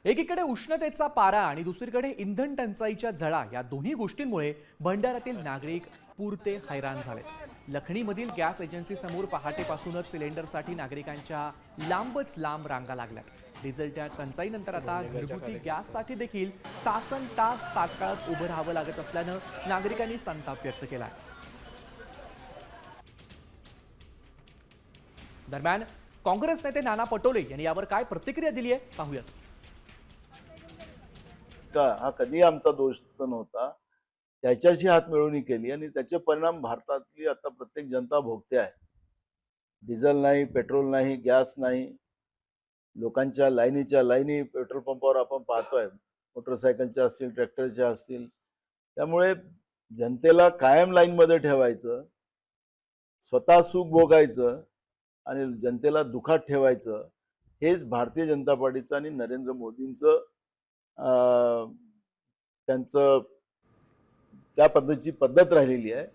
एकीकडे उष्णतेचा पारा आणि दुसरीकडे इंधन टंचाईच्या झळा या दोन्ही गोष्टींमुळे भंडाऱ्यातील नागरिक पुरते हैराण झालेत। लखणीमधील गॅस एजन्सी समोर पहाटेपासूनच सिलेंडरसाठी नागरिकांच्या लांबच लांब रांगा लागल्यात। डिझेलच्या टंचाईनंतर आता घरगुती गॅससाठी देखील तासन तास तात्काळात उभं राहावं लागत असल्यानं नागरिकांनी संताप व्यक्त केलाय। दरम्यान काँग्रेस नेते नाना पटोले यांनी यावर काय प्रतिक्रिया दिली आहे पाहूयात। का हा कधी आमचा दोष तर नव्हता. त्याच्याशी हातमिळवणी केली आणि त्याचे परिणाम भारतातली आता प्रत्येक जनता भोगते आहे. डिझेल नाही, पेट्रोल नाही, गॅस नाही. लोकांच्या लाईनीच्या लाईनी पेट्रोल पंपावर आपण पाहतोय. मोटरसायकलच्या असतील, ट्रॅक्टरच्या असतील. त्यामुळे जनतेला कायम लाईनमध्ये ठेवायचं, स्वतः सुख भोगायचं आणि जनतेला दुःखात ठेवायचं, हेच भारतीय जनता पार्टीचं आणि नरेंद्र मोदींचं त्यांचं त्या पद्धतीची पद्धत राहिलेली आहे।